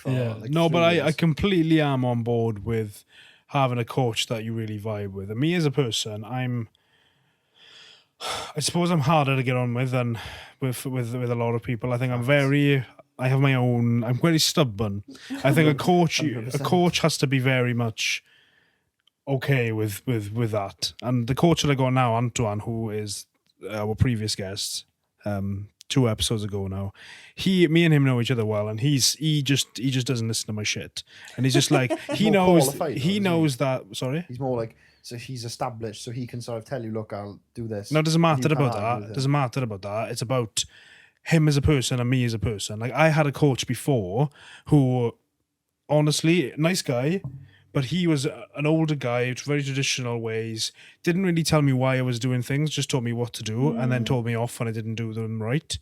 for like no, 3 but I years. completely am on board with having a coach that you really vibe with. And me as a person, I suppose I'm harder to get on with than with a lot of people. I think I have my own. I'm very stubborn. I think a coach 100%. has to be very much okay with that. And the coach that I got now, Antoine, who is our previous guest, 2 episodes ago now, me and him know each other well, and he just doesn't listen to my shit, and he's just like he more knows qualified, though, he isn't knows that. Sorry. He's more like, so he's established, so he can sort of tell you, look, I'll do this. No, it doesn't and you matter can't about argue that. with It him. doesn't matter about that. It's about him as a person and me as a person. Like, I had a coach before who, honestly, nice guy, but he was an older guy, very traditional ways, didn't really tell me why I was doing things, just told me what to do, and then told me off when I didn't do them right.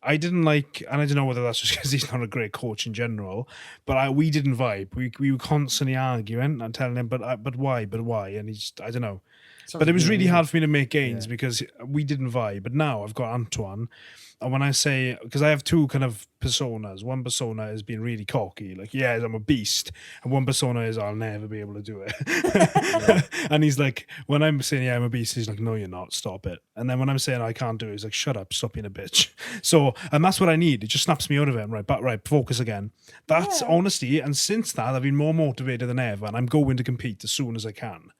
I didn't like, and I don't know whether that's just because he's not a great coach in general, but we didn't vibe. We were constantly arguing and telling him, but why, and he's, I don't know. Sounds But it was like really me. hard for me to make gains because we didn't vibe. But now I've got Antoine. And when I say, because I have two kind of personas. One persona is being really cocky, like, yeah, I'm a beast. And one persona is, I'll never be able to do it. And he's like, when I'm saying, yeah, I'm a beast, he's like, no, you're not, stop it. And then when I'm saying I can't do it, he's like, shut up, stop being a bitch. So, and that's what I need. It just snaps me out of it. Right, focus again. That's honesty. And since that, I've been more motivated than ever. And I'm going to compete as soon as I can.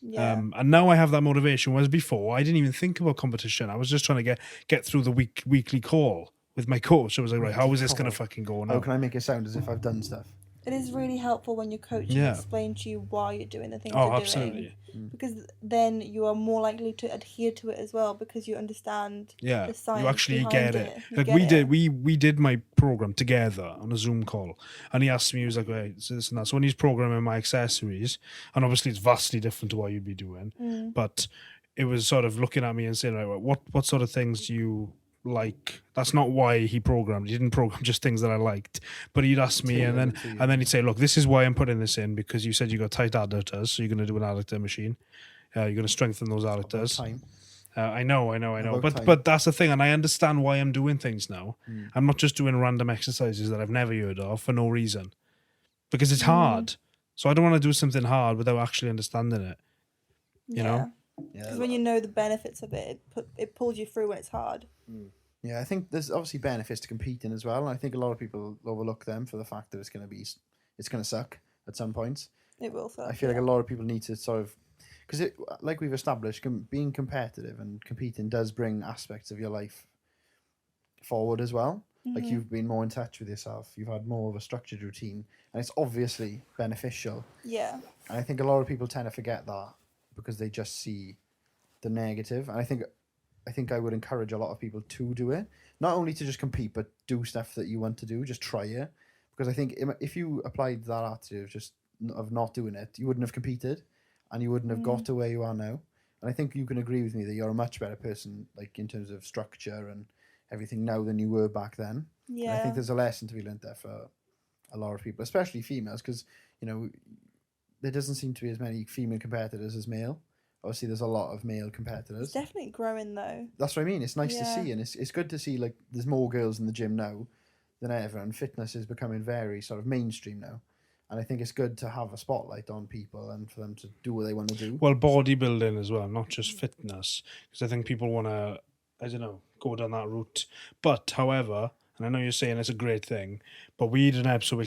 Yeah. And now I have that motivation, whereas before I didn't even think about competition. I was just trying to get through the weekly call with my coach. I was like, right, how is this going to fucking go now? How can I make it sound as if I've done stuff? It is really helpful when your coach can explain to you why you're doing the things you're absolutely. doing. Because then you are more likely to adhere to it as well, because you understand the science. You actually behind get it. You Like get we did my program together on a Zoom call, and he asked me, he was like, right, so this and that. So when he's programming my accessories, and obviously it's vastly different to what you'd be doing, but it was sort of looking at me and saying, right, well, what sort of things do you like? That's not why he programmed. He didn't program just things that I liked, but he'd ask me, and then he'd say, look, this is why I'm putting this in, because you said you got tight adductors, so you're going to do an adductor machine. You're going to strengthen those adductors. I know. But that's the thing, and I understand why I'm doing things now. I'm not just doing random exercises that I've never heard of for no reason, because it's hard. So I don't want to do something hard without actually understanding it. You know? Because when you know the benefits of it, it pulls you through when it's hard. Yeah, I think there's obviously benefits to competing as well, and I think a lot of people overlook them for the fact that it's going to suck at some points. It will suck. I feel like a lot of people need to sort of, because it, like we've established, being competitive and competing does bring aspects of your life forward as well. Like, you've been more in touch with yourself, you've had more of a structured routine, and it's obviously beneficial. Yeah. And I think a lot of people tend to forget that because they just see the negative. And I think I would encourage a lot of people to do it, not only to just compete, but do stuff that you want to do. Just try it, because I think if you applied that attitude of not doing it, you wouldn't have competed, and you wouldn't have got to where you are now. And I think you can agree with me that you're a much better person, like in terms of structure and everything now, than you were back then. Yeah. And I think there's a lesson to be learned there for a lot of people, especially females, because there doesn't seem to be as many female competitors as male. Obviously, there's a lot of male competitors. It's definitely growing, though. That's what I mean. It's nice to see, and it's good to see, like, there's more girls in the gym now than ever, and fitness is becoming very sort of mainstream now. And I think it's good to have a spotlight on people and for them to do what they want to do. Well, bodybuilding as well, not just fitness, because I think people want to, I don't know, go down that route. But, however, and I know you're saying it's a great thing, but we did an episode